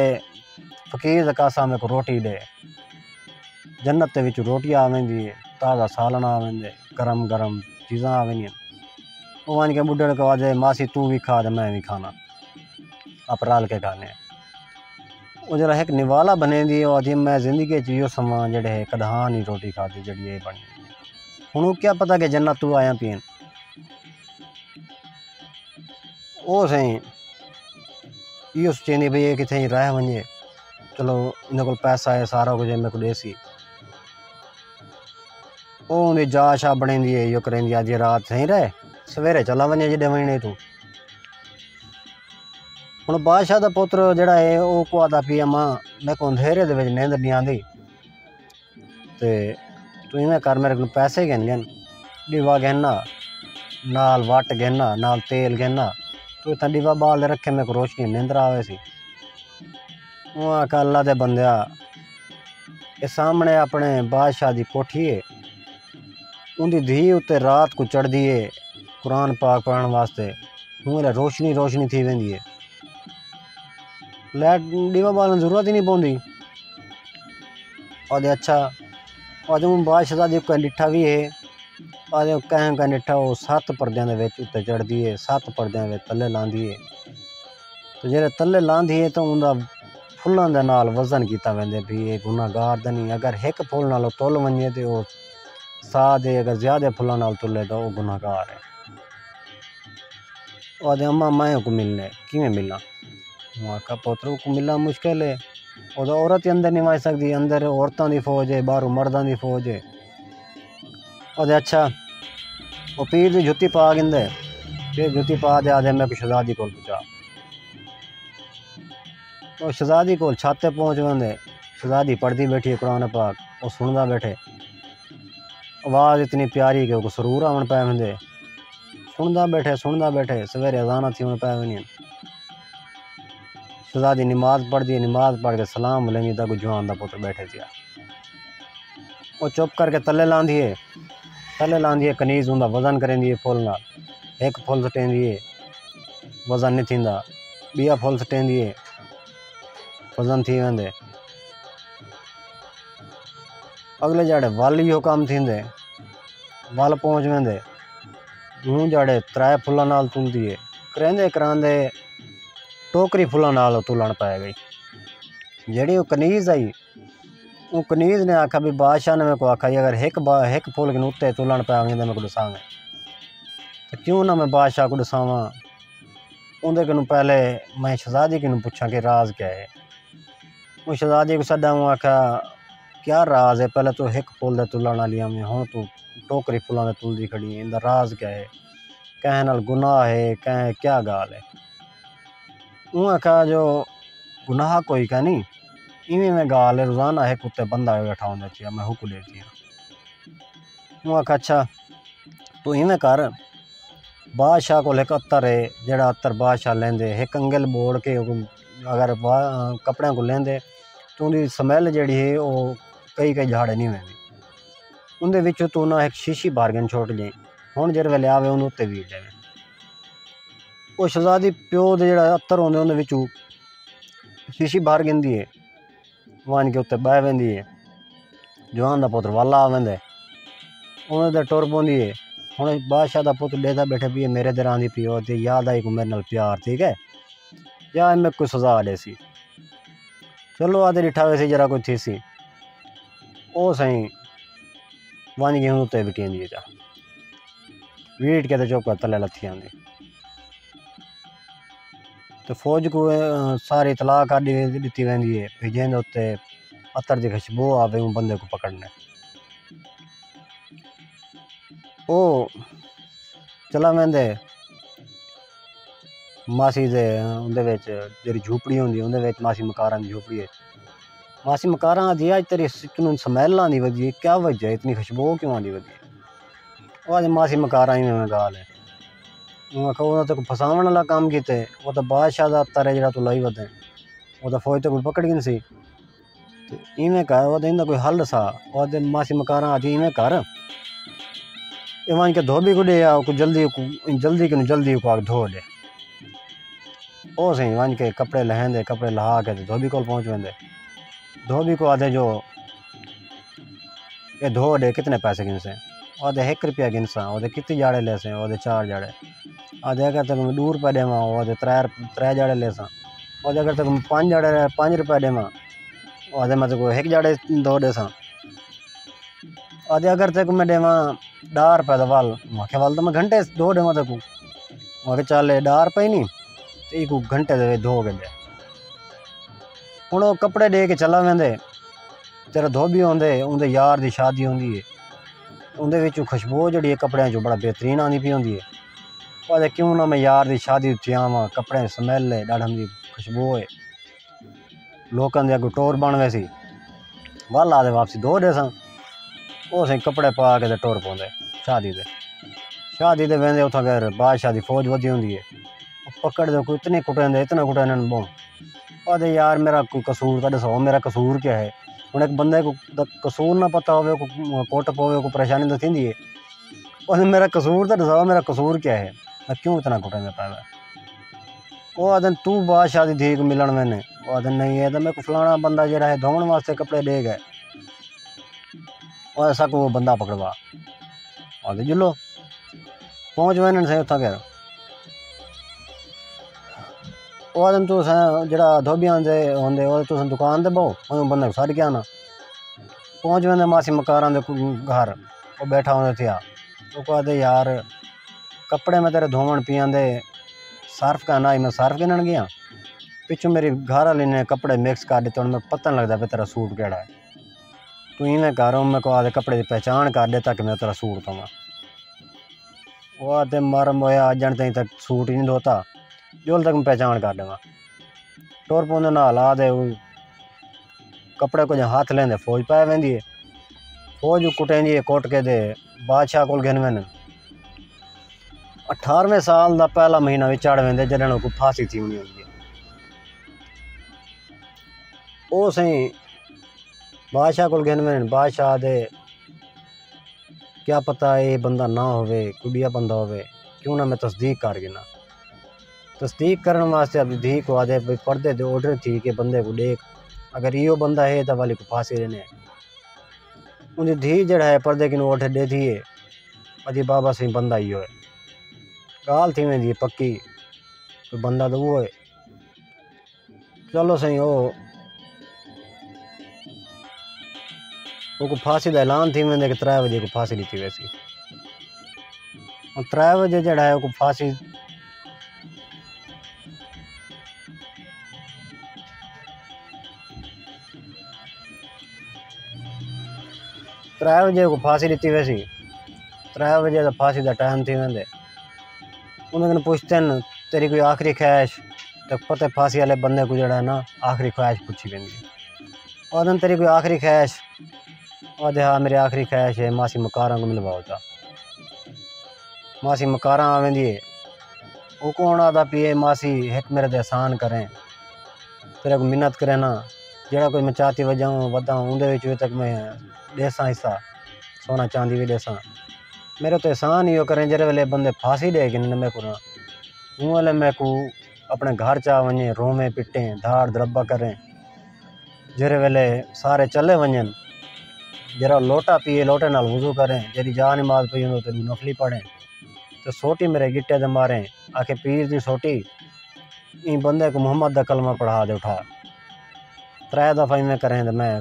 फकीर का कासा मेरे को रोटी दे। जन्नत के विच रोटी आ वेंदी है, ताज़ा सालन आ वेंदे, गरम गरम चीज़ां आ वेंदियां। वो वन के बुढ़े को आदे मासी तू भी खा दे मैं भी खाना, आप रल के खाने। वो जरा एक निवाला बने दी आदि मैं जिंदगी च यो समा जड़े है कदहा नहीं रोटी खाती जड़ी ये बनी। हूँ क्या पता कि जन्नत तू आया पीन वो सही यो सोचेंदी भाई ये कितने रह वजे, चलो इन्हें को पैसा है सारा कुछ मेरे को देसी। वो उन्हें जा शा बने दी है यो करेंदी अज रात सही रहे सवेरे चला वजे जे वजने तू। हूँ बादशाह का पुत्र जड़ा है वो को आता पी अम्मा मेरे को अंधेरे दे विच नींद नहीं आती, तो तू इवें कर मेरे को पैसे गिन गिन डिवा गिनना नाल वट गिनना नाल तेल गिनना, तू इतना डिवा बाल रखे मेरे को रोशनी नींदर आवे सी। वो आखा अल्लाह दे बंदिया ये सामने अपने बादशाह की कोठी है, उनकी धी उत्ते रात को चढ़ती है कुरान पाक पढ़ने वास्ते, हूँ रोशनी रोशनी थी वेंदी है, लाइट डिवा बालन की जरूरत ही नहीं पौंदी। और अच्छा और जो बादशाह का डिठा भी है और कहें का डिठा वो 7 पर्दों के उत्ते चढ़ती है, 7 पर्दों के तले लाँदी है। तो जो तले लाँदी है तो उनका फुलों के नाल वजन किया वेंदे भी ये गुनाहगार तो नहीं, अगर एक फुल नाल तुल वजे तो वो साथ है, अगर ज़्यादा फुलों नाल तुले तो वो गुनाहगार है। और अम्मा मैं को मिलने किमें मिलना, वहाँ का पुत्र को मिलना मुश्किल है, वो तो औरत ही अंदर नहीं आ सकती, अंदर औरतों की फौज है बाहरों मर्दों की फौज है। और अच्छा वो पीर की जुत्ती पा गिंदे, फिर जुत्ती पा दे आदे मैं को शहजादी को पहुँचा। वो शहजादी को छाते पहुँच वेंदे, शहजादी पढ़ती बैठी है कुरान पाक, वो सुनता बैठे। आवाज़ इतनी प्यारी कि वो सरूर आवन पै वेंदे। सुनदा बैठे सवेरे अज़ाना थी पै वञनि। शहज़ादी नमाज़ पढ़दी है, नमाज़ पढ़ के सलाम लेंदी तो जवान दा पुत्र बैठे थिया। वो चुप करके तले लांदी है कनीज़ उनका वज़न करेंदी है फुल नाल। एक फुल सटेंदी है वज़न नहीं थींदा, बिया फुल सटेंदी है वज़न थी वेंदे। अगले जाड़े वल इहो काम थींदे, वल पहुँच वेंदे। हूँ जाड़े 3 फुल्लां नाल तुलदी है, करांदे टोकरी फुल्लां नाल तुलन पै गई। जेड़ी वो कनीज़ आई, वो कनीज़ ने आखा भी बादशाह ने मेरे को आखा अगर एक फुल के उत्ते तुलन पै वञे तो मेरे को दसावें, तो क्यों ना मैं बादशाह को दसावां। उनके कनू पहले मैं शहज़ादी कनू पूछा कि राज क्या है। वो शहज़ादी को सदा हूँ आखा क्या राज है, पहले तो एक फुल दे तुलन वाली में हूँ तू टोकरी फुल्लां दे तुलदी खड़ी है, इंदा राज क्या है, कहें नाल गुनाह है, कहें क्या गाल है। वो आखा जो गुनाह कोई का नहीं, इवें में गाल है रोज़ाना है कुत्ते बंदा बैठा होंदा चाहिए मैं हुक्म देती हूँ। वो आखा अच्छा तू इवें कर, बादशाह को एक अत्तर है जेड़ा अत्तर बादशाह लेंदे एक अंगल बोड़ के अगर कपड़े को लेंदे तो उनकी स्मैल जेड़ी है वो कई झाड़े नहीं वेंदी। उनके विचों तू ना एक शीशी बारगन छोड़ जाए, हुण जिस वेले आवे उन्हें उत्ते वीट देवे। वो शहज़ादी प्यो दे जेड़ा अत्तर होंदे उनके विचों शीशी बाहर गिनदी है, वन के उत्ते बह वेंदी है। जवान दा पुत्र वाला आ वेंदे, उन्हें ते टुर पौंदी है। हुण बादशाह दा पुत्र देता बैठे भी मेरे दे आंदी पियो ते याद आई को मेरे नाल प्यार, ठीक है या मैं कोई सजा दे सी। चलो आदे डिठा वैसे जरा कोई थी सी ओ सही वन के उत्ते बिटी जा वीट के चौक तले लथी आंदी। तो फौज को सारी इतला कर दी वेंदी है भी जैसे उत्ते अतर की खुशबू आवे उन बंदे को पकड़ने। ओ चला वेंदे मासी दे उंदे विच जेरी झूपड़ी होंदी उंदे विच मासी मकारां दी झूपड़ी है। मासी मकारां आदि अज तेरी तैनूं स्मैल आंदी वधी, क्या वजह है इतनी खुशबू क्यों आंदी वधी। वो आदि मासी मकारां ही में गाल है। आखो वो तो फसावन वाला काम किते, वो तो बादशाह दा अत्तर है जेड़ा तू लाई वधे, वो तो फौज तो कोई पकड़ गई सी। तो इवें कर वो इंदा कोई हल सा। वो मासी मकारां आदि इवें कर वन के धोबी को दे को जल्दी को आग धो दे। ओ सही वन के कपड़े लहेंदे, कपड़े लहा के धोबी को पहुँच वेंदे। धोबी को आधे जो ये धो दे कितने पैसे गिनसे, आधे 1 रुपया गिनसा, आधे कितने जाड़े लेसे, आधे 4 जाड़े, आधे अगर तक मैं 2 रुपया देवा आधे 3 जाड़े लेसा, आधे अगर तक मैं 5 जाड़े 5 रुपया देवा आधे मैं तो 1 जाड़े धो देसा, आधे अगर तक मैं देवा 10 रुपया दा वाल आखे वाल तो मैं घंटे धो देवा तक आखे चल 10 रुपये नहीं तो एक घंटे दे धो के दे। हुण वो कपड़े दे के चला वेंदे, तेरा धोबी होंदे उनके यार की शादी होंदी है, उनके विचों खुशबू जी कपड़े चो बड़ा बेहतरीन आती पी होंदी है। वो क्यों ना मैं यार की शादी उत्थे आवां, कपड़े स्मैल है डाढ़ा की खुशबू है, लोगों के अगों टोर बन वैसी वाल आदे वापसी धो दे सा। वो सही कपड़े पा के टोर पाते शादी दे वेंदे उथा घर बादशाह की फौज वधी होंदी है। पकड़ दे कोई इतने कुटेंदे इतना कुटेंदे बों आदे यार मेरा कोई कसूर तो दसो मेरा कसूर क्या है। हुण एक बंदे को कसूर ना पता हो कोट पवे को परेशानी तो थी है, और मेरा कसूर तो दसाओ मेरा कसूर क्या है, मैं क्यों इतना कुटेंदे पावे। वो आदन तू बादशाह की धी को मिलन मैंने, वो आदन नहीं है तो मेरे को फलाना बंदा जरा है धोवन वास्ते कपड़े दे गए, और ऐसा को वो बंदा पकड़वा आदे जुलो पहुँच वैन से उथा घर। वो आदम तू जरा धोबियां दे होंदे वो तुस दुकान दे बहु बंदे को सड़ के आना। पहुँच वेंदे मासी मकारां दे घर, वो बैठा होंदे थिया। वो कहते यार कपड़े में तेरे धोवन पियां दे सर्फ का ना मैं सर्फ गिनन गया, पिछू मेरी घर वाली ने कपड़े मिक्स कर दिते, मैं पता नहीं लगता भी तेरा सूट केड़ा है। तू इवें कर मेरे को आदे कपड़े की पहचान कर दे ताकि मैं तेरा सूट धोवां। वो आते मार मोया अजन तई तक सूट ही नहीं धोता, जोल तक मैं पहचान कर देवा। टोर पौंदे नाल आदे कपड़े को जहाँ हाथ लेंदे फौज पै वेंदी है। फौज कुटेंदी है कोट के दे बादशाह को गिनवें 18वें साल का पहला महीना भी चढ़ वेंदे जॾहिं को फांसी थी वनी होंदी ओ सही बादशाह को गिनवें बादशाह दे क्या पता ये बंदा ना होवे कुड़िया बंदा होवे क्यों ना मैं तस्दीक कर गिना तस्दीक करने वास्ते अब धी को आदे भाई पर्दे दे ऑर्डर थी कि बंदे को देख अगर यो बंदा है तो वाली को फांसी देने उनकी धी जड़ा है पर्दे की ऑर्डर दे दिए अजी बाबा सही बंदा ही है गाल थी वेंदी पक्की तो बंदा तो वो है चलो सही वो फांसी का ऐलान थी वेंदे कि 3 बजे को फांसी दी थी वैसी और 3 बजे जड़ा है वो फांसी 3 बजे को फांसी दी वैसी 3 बजे का फांसी का टाइम थी वेंदे उन्हें पूछते हैं तेरी कोई आखिरी ख्वाहिश तो पता फांसी वाले बंदे को जड़ा है ना आखिरी ख्वाहिश पूछी वेंदी और तेरी कोई आखिरी ख्वाहिश और हाँ मेरी आखिरी ख्वाहिश है मासी मकारा को मिलवाओ था मासी मकारा आ वेंदी है वो कौन आता पिए मासी एक मेरे ते एहसान करें तेरे को मिन्नत करें ना जड़ा कोई मैं चाहती वजाऊँ वधाऊँ उन्हें तक मैं देसा हिस्सा सोना चांदी भी देसा मेरे तो एहसान यो करें जरे वेले बंदे फांसी दे कि मैं को हूँ वाले मैं को अपने घर चा वने रोवे पिटे धाड़ दरब्बा करें जरे वेले सारे चले वजन जरा लोटा पिए लोटे नाल वुजू करें जरी जा नमाज पई हो तो नफली पढ़ें तो सोटी मेरे गिट्टे दे मारें आखे पीर दी सोटी इन बंदे को मोहम्मद दा कलमा पढ़ा दे उठा 3 दफ़ा में करें तो मैं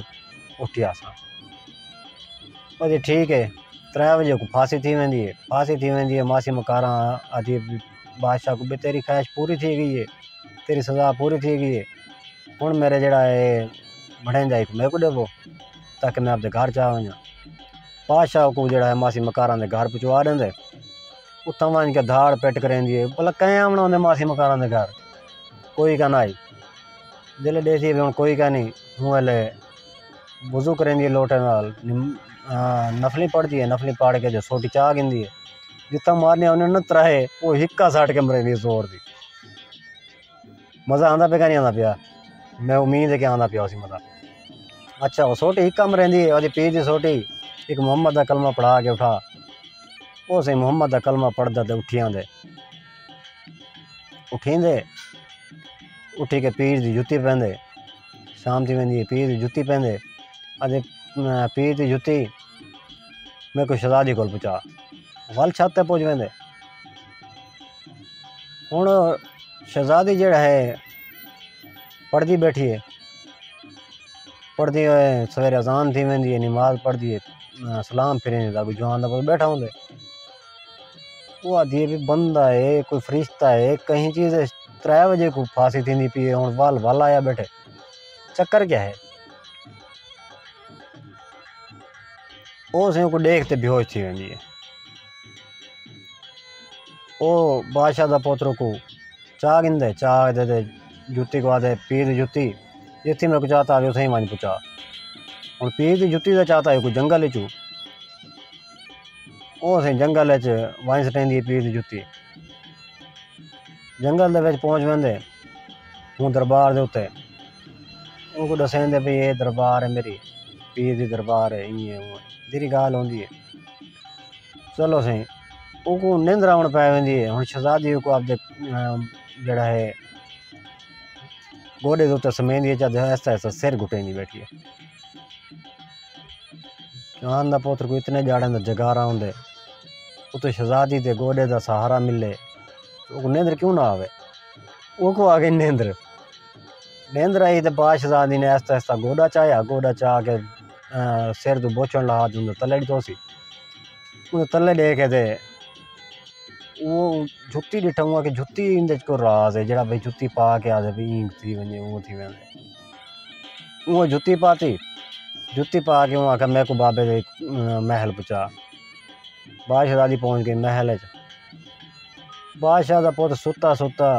उठिया सा जी ठीक है 3 बजे को फांसी थी वेंदी है मासी मकारा आदि बादशाह को भी तेरी ख्वाहिश पूरी थी गई है तेरी सज़ा पूरी थी गई है हूँ मेरे जड़ा है बढ़ें जाए मेरे को देवो ताकि मैं अपने घर जा वजा बादशाह को जड़ा है मासी मकारा के घर पहुँचवा देंगे उतना वन के धाड़ पेट करें भला कहीं आना होंगे मासी मकारा के घर कोई का ना आई जिले देसी भी हूँ कोई का नहीं हूँ वाले वजू करें लोटे नाल नफली पड़ती है नफली पाड़ के जो सोटी चाह गिंदी है जितना मारने उन्हें न त्राहे वो हिक्का साट के मरे जोर दी मज़ा आंदा पे का नहीं आंदा पिया मैं उम्मीद है कि आंदा पिया उसी मज़ा अच्छा वो सोटी हिक्का में रही है और पीर की सोटी एक मोहम्मद का कलमा पढ़ा के उठा वो सही मोहम्मद का कलमा पढ़दा तो उठी आंदे उठी के पीर की जुत्ती पहनते शाम थी वेंदी पीर की जुत्ती पहनते अजे पीर की जुत्ती मैं कोई शहजादी को पहुँचा वल छत तक पहुँच वेंदे हूँ शहजादी जड़ा है पढ़ती बैठी है पढ़ती है सवेरे अजान थी वेंदी है नमाज पढ़ती है सलाम फिरें कोई जवान का बैठा होंगे वो आदि भी बंदा है कोई फरिश्ता है कहीं चीज़ 3 बजे को फांसी थी पी हूँ वाल वाल आया बैठे चक्कर क्या है वो से को देखते बेहोश थी वेंदी है ओ बादशाह का पोतरों को चाह गिंदे चाह दे जुत्ती को आदे पीर जुत्ती जिथे मेरे को चाहता है उसे वन पुचा और पीर की जुत्ती का चाहता है कोई जंगल चू वो से जंगल वन सटेंदी पीर की जुत्ती जंगल के पहुँच वेंदे हूँ दरबार के उत्ते उनको दसेंदे भी ये दरबार है मेरी पीर की दरबार है इं तेरी गाल होंगी है चलो सही वो निंद्र आउन पै वेंदी है हूँ शहजादी को आपदे जड़ा है गोडे के उत्ते समेंदी है ऐसा ऐसा सिर घुटेंदी बैठी है चांद का पुत्र को इतने जाड़े का जगारा होंगे उतो शहजादी के गोडे का सहारा मिले तो नींद्र क्यों ना आवे वो को आ गई नींद्र आई तो बाद शहजादी ने ऐसा ऐसा गोडा चाह के सिर तो बोचन ला हाथ तले तो सी उन्हें तले देखे थे वो जुत्ती डिठा हुआ कि जुत्ती इंदे को राज है जरा भाई जुत्ती पा के आदे भाई ईंक थी वने वो थी वने वो जुत्ती पा के वहाँ आखा मैं को बाबे दे महल पहुँचा बादशाह दादी पहुँच गई महल बादशाह का पुत सुता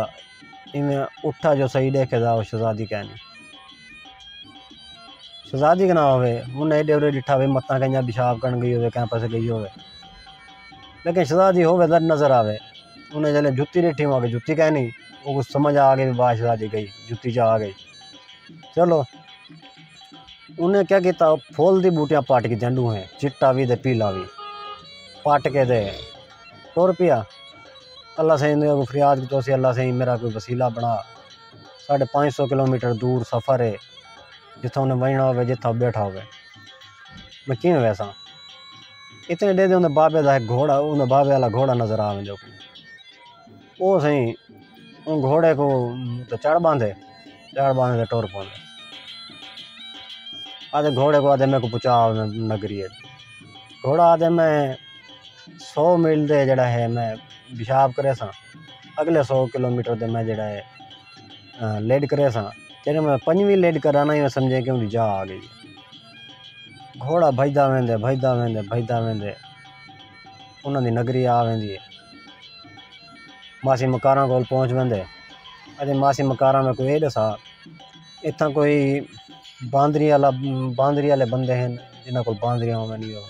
इवें उठा जो सही देखे था वो शहजादी कहनी शहजादी के ना होवे उन्हें एडे उडे डिठा वे मत्ता कहीं पेशाब करन गई होवे कहीं पासे गई होवे, लेकिन शहजादी होवे दर नज़र आवे। उन्हें जल्द जुत्ती डिठी वहाँ के जुत्ती कहनी वो कुछ समझ आ गई बात शहजादी गई जुत्ती चा आ गई। चलो उन्हें क्या किया फूल दी बूटियाँ पाट के झंडू हैं चिट्टा भी दे पीला भी पाट के दे टुर पिया। अल्लाह से को फरियाद की तो अल्लाह से मेरा कोई वसीला बना। 550 किलोमीटर दूर सफ़र है जितना उन्हें वहना हो जिथा बैठा हो मैं कि वैसा इतने डे उन्हें बाबे का घोड़ा उन्हें बाबे वाला घोड़ा नज़र आवे जो वो सही उन घोड़े को तो चढ़ बांधे टुर पाते आधे घोड़े को आधे मेरे को पुचा नगरी है। घोड़ा आधे मैं 100 मील दे जड़ा है मैं पेशाब करे सा अगले 100 किलोमीटर दे मैं जड़ा है लेड करे सा जैसे मैं 5वीं लेड कराना ही मैं समझे कि उनकी जा आ गई। घोड़ा भजदा वेंदे उन्होंने नगरी आ वेंदी है। मासी मकारा कोल पहुँच वेंदे अजे मासी मकारा में कोई ये दसा इतना कोई बांदरी वाले बंदे हैं जिन्होंने को बांदरियाँ होवे नहीं हो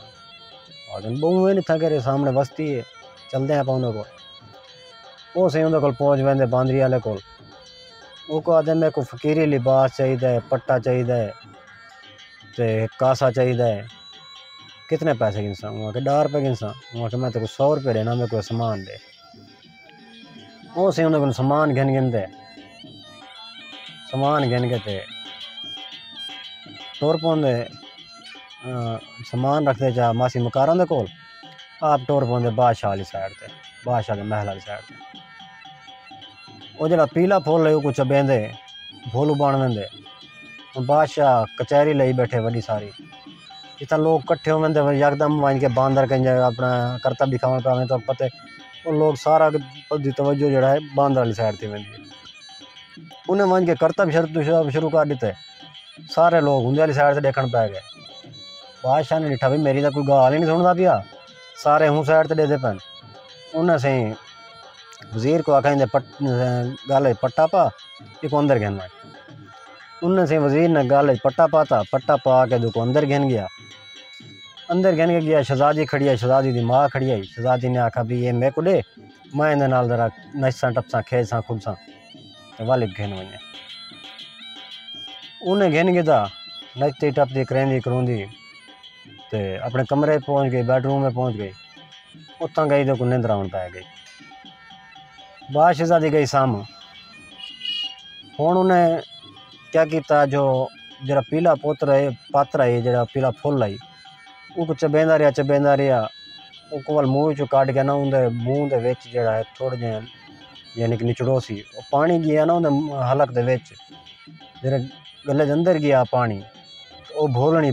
बहु है इतना करे सामने बस्ती है चलते हैं उन्होंने को वो सही उन्होंने को पहुँच वेंदे बांदरी वाले को वो को आदे मेरे को फकीरी लिबास चाहिए पट्टा चाहिए तो कासा चाहिए कितने पैसे गिनसा वहाँ के 10 रुपये गिनसा वहाँ के मैं तो 100 रुपये देना मेरे को सामान दे वो सही उन्होंने को सामान गिन दे सामान गिन के ते टुर पौंदे समान रखते जा मासी मकारा दे कोल आप टुर पौंदे बादशाह वाली साइड ते बादशाह के महल वाली साइड ते वो जरा पीला फुल है वो चबेंदे फुल बन वेंदे बादशाह कचहरी लई बैठे बड़ी सारी इतना लोग कट्ठे हो वेंदे यकदम वन के बांदर कहीं अपना करता दिखावन पावे तो पते वो लोग सारा तवज्जो जड़ा है बांदर वाली साइड ते वेंदी है। उन्हें वन के करता भी शुरू कर दिते सारे लोग उंदे वाली साइड से देखण पै गए। बादशाह ने डिठा भी मेरी तो कोई गाल ही नहीं सुनता पिया सारे हूँ साइड से देते पैन उन्हें सही वजीर को आखा गल पट्टा पा एक अंदर गिनना उन्हें सही वजीर ने गल पट्टा पट्टा पा के दुको अंदर गिन गया। अंदर गिन के गया शहजादी खड़ी है शहजादी की माँ खड़ी आई शहजादी ने आखा भी ये मेरे को दे मैं इन्हें नाल जरा नचसा टपसा खेसा खुलसा तो वाले गिन वे उन्हें गिन गया नचती टपती करेंदी करूँदी तो अपने कमरे पहुँच गई बेडरूम में पहुँच गई उतना गई तो निंद्र आन पै गई। बाद शहजादी गई साम हुण उन्हें क्या किया जो जरा पीला पात्र है जरा पीला फुल आई वो चबेंदा रहा वो वाल मूँह चो कट के ना उनके मूँह के जरा है थोड़े जे यानी कि निचड़ो सी पानी गया ना उन्हें हलक दे विच जरा गले के अंदर गया पानी वो भोलनी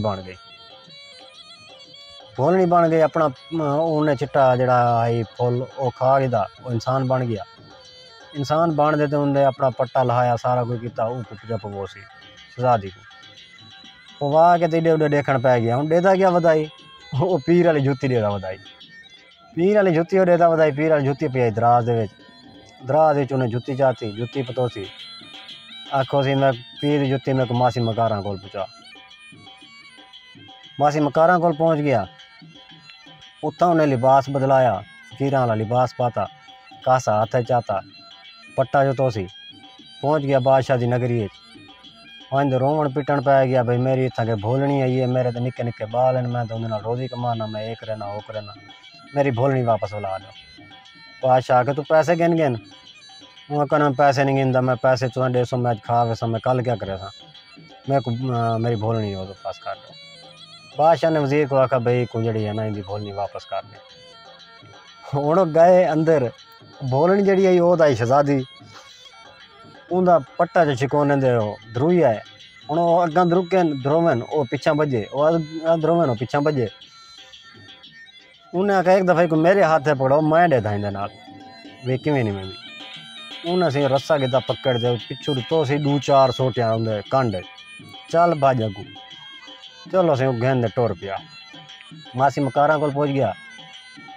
बन गई अपना उन्हें चिट्टा जड़ा आई फुल वो खा गया वो इंसान बन गया। इंसान बन दे तो उन्हें अपना पट्टा लहाया सारा कुछ किया वो कुप पवो सी शहजादी को पवा के तो एडे उडे देखण पै गया हूँ देता क्या बधाई वो पीर वाली जुत्ती देता बधाई पीर वाली जुत्ती देता बधाई पीर वाली जुत्ती पी दराज दराज उन्हें जुत्ती चाहती जुत्ती पतोसी आखो सी मैं पीर की जुत्ती मेरे को मासी मकारा कोल पहुँचा मासी मकारा कोल पहुँच गया उत्था उन्हें लिबास बदलाया फकीरां वाला लिबास पाता कासा हाथ चाहता पट्टा जो तो सी पहुँच गया बादशाह की नगरी वहीं तो रोवन पिटन पै गया भाई मेरी इतना के भोलनी आई है मेरे तो निक्के निक्के बाल हैं मैं तो उन्हें रोज़ी कमाना मैं एक रहना वो करना मेरी भोलनी वापस बुला दो। बादशाह के तू पैसे गिन वहाँ कहना पैसे नहीं गिनता मैं पैसे 150 मैं खा वैसा मैं कल क्या करे सा मेरे को मेरी भोलनी हो तो पास कर दो। बादशाह ने वजीर को आखा भाई को जड़ी है ना इनकी भोलनी वापस कर दे। हुण गए अंदर भोलनी जड़ी आई वो आई शहजादी उनका पट्टा जो छिकोने दे धरुई है हुण वो अग्गां धरोवन वो पिछा भजे वो धरोवन वो पिछा भजे उन्हें आखा एक दफ़ा को मेरे हाथ पकड़ो मैं देता इंदे नाल वे किवें नहीं मैं उन्हें से रस्सा गिद्दा पकड़ दे पिछू तो सी 2-4 सोटियां उनके कंड चल भाज अगू चलो से गेंद टुर पिया मासी मकारा को पहुँच गया।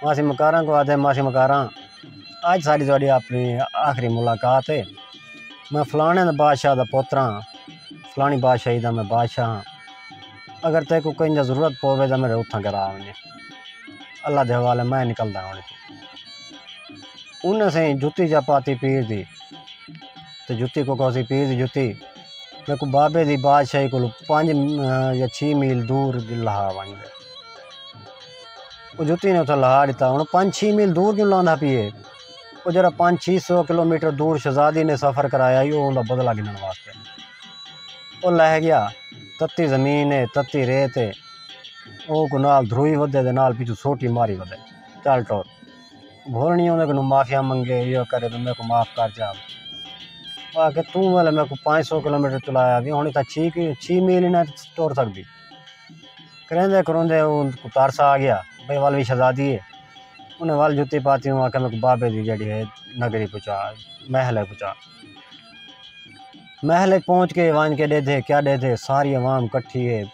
मासी मकारा को आते मासी मकारा आज सारी थोड़ी अपनी आखिरी मुलाकात है मैं फलाने बादशाह का पोतरा फलानी बादशाही का मैं बादशाह हाँ अगर ते को कहीं ज़रूरत पवे तो मेरे उथा करा वञे, अल्लाह दे हवाले मैं निकलदा हाणे उन्हें से जुत्ती जा पाती पीर दी तो जुत्ती को कौसी पीर दी जुत्ती मेरे को बाबे दी बादशाही को 5 या 6 मील दूर लहा वन गए। वो जुत्ती ने उसे लहा दिता हूँ 5-6 मील दूर क्यों लांदा पिए वो जरा 500-600 किलोमीटर दूर शहजादी ने सफ़र कराया ही उनका बदला गिनने वास्ते। वो लह गया तत्ती ज़मीन है तत्ती रेत है वो को नाल ध्रुई वधे दे नाल पिछू सोटी मारी वधे चल टोर भोलनी उन्हें को माफिया मंगे ये करे तो मेरे को माफ़ कर जा आके तू वाले मेरे को 500 किलोमीटर चलाया भी हूँ तो 6 मील ही ना टोर सकती करेंदे करोंदे उनको तारसा आ गया भाई वाल भी शहजादी है उन्हें वाल जुत्ती पाती हूँ आके मेरे को बाबे दी जड़ी है नगरी पहुँचा महल पहुँचा महल पहुँच के वान के दे थे क्या दे थे सारी अवाम कट्ठी है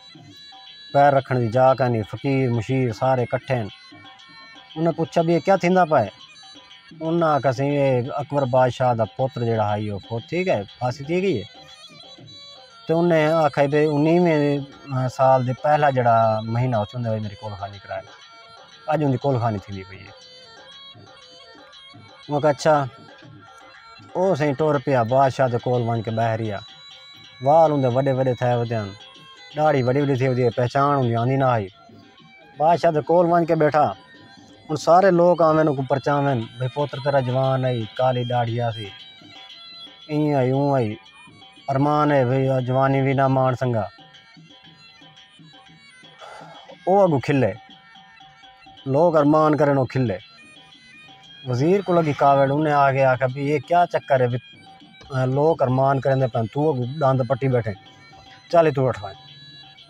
पैर रखने की जा का नहीं फ़कीर मुशीर सारे कट्ठे हैं। उन्हें पूछा भी क्या थींदा पाए उन्हें आखा सी अकबर बादशाह का पुत्र जड़ा है वो ठीक है फांसी थी गई है तो उन्हें आखा भाई 19वें साल दे पहला जड़ा महीना उस मेरी कोलखानी कराया अज उनकी कोलखानी थी पई है। वो अच्छा वो सही टुर पिया बादशाह के कोल वन के बहरिया वाल उनके वड्डे वड्डे थे वधियान दाढ़ी वड्डी वड्डी थी वधी पहचान उनकी आंदी ना आई बादशाह के कोल वन के बैठा हूँ सारे लोग आवेन को परचावेन भाई पुत्र तेरा जवान आई काली दाढ़िया सी ईं आई ऊँ आई अरमान है भाई जवानी भी ना मान संगा वो अगू खिले लोग अरमान करें वो खिले वजीर को लगी कावड़ उन्हें आगे आकर भी ये क्या चक्कर है भी लोग अरमान करें पे तू दांद पट्टी बैठे चल तू उठवाए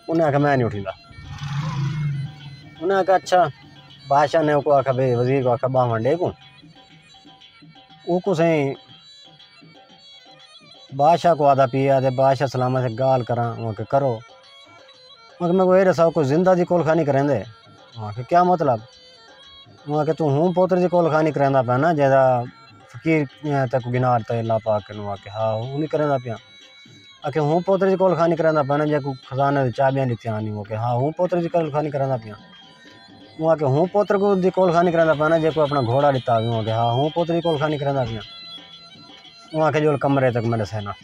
उन्हें आखा मैं नहीं उठींदा उन्हें आखा अच्छा बादशाह ने को आखा भाई वजीर को आखा बावन डे को सही बादशाह को आधा पिया दे बादशाह सलामा से गाल करा वहाँ करो वहाँ मैं को ये रसा को जिंदा दी कोलखानी करें दे वहाँ के क्या मतलब वहाँ के तू हूँ पोत्र दी कोलखानी करेंदा पे ना ज्यादा फकीर तक गिनार ते ला पा के वहाँ के हाँ हूँ नहीं करेंदा पिया आके हूँ पोत्र दी कोलखानी करेंदा पे ना जे को खजाने दी चाबियां दी आनी वो के हाँ हूँ पोत्र दी कोलखानी करेंदा पिया वहाँ के हूँ पोत्र को दी कोलखानी करेंदा पे ना जे को अपना घोड़ा दिता वहाँ के हाँ हूँ पोत्र दी कोलखानी करेंदा पिया वहाँ के जो कमरे तक मेरे सेना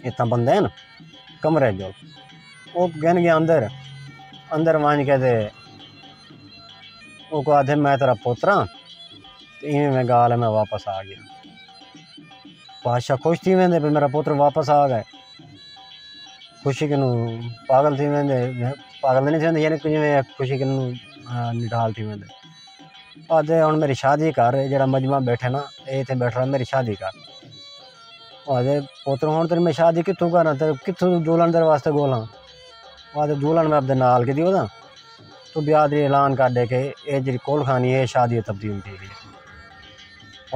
इतना बंदे हैं ना कमरे जो वो गहन गया अंदर मान के दे वो को आधे मैं तेरा पोतरा इवें में गाल है मैं वापस आ गया। बादशाह खुश थी वेंदे भी मेरा पुत्र वापस आ गए खुशी के पागल थी वेंदे पागल नहीं थी यानी जिमें खुशी के निढाल थी वेंदे आधे हूँ मेरी शादी कर जरा मजमा बैठे ना ये थे बैठ रहा मेरी शादी कर आधे पुत्र हूँ तेरी मैं शादी कितों करा तेरे कितों दुल्हन तेरे वास्ते गोला आधे दुल्हन मैं अपने नाल की दी तो ब्याह दी ऐलान कर दे के ये जी कोलखानी है शादी तब्दील थी गई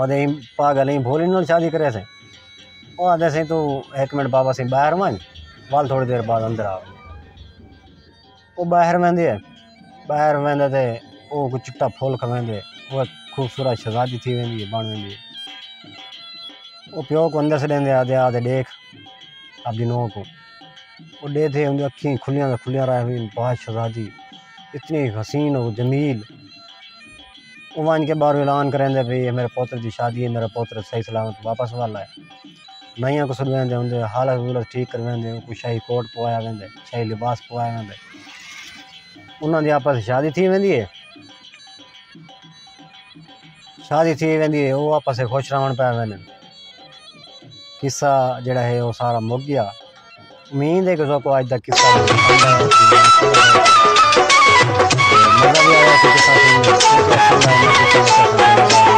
आधे पागल ही भोली नाल शादी करे से वो आधे से तू 1 मिनट बाबा से बाहर वन वाल थोड़ी देर बाद अंदर आ वो बाहर वेंदे है बाहर वेंदे थे वो कुछ चिट्टा फूल खवेंदे वो खूबसूरत शहजादी थी वेंदी बन वेंदी वो प्यो को अंदर से लेंदे आधे आधे देख अपनी नोह को वो दे थे उनकी अखी खुलियां रह हुई बहुत शहजादी इतनी हसीन और जमील वो वन के बाहर ऐलान करेंदे भाई मेरे पुत्र की शादी है मेरा पुत्र सही सलामत वापस वाला है नैया को सुलवेंदे होंगे हालत वूलत ठीक करवेंदे कुछ शाही कोट पवाया वेंदे शाही लिबास पवाया वेंदे उन्होंने आपस में शादी थी वेंदी है शादी थी वेंदी है वो आपस में खुश रहन पाया वेंदे किस्सा जड़ा है वो सारा मुक गया उम्मीद है कि उसको आज तक किस्सा मज़ा भी आया किस्सा सुनने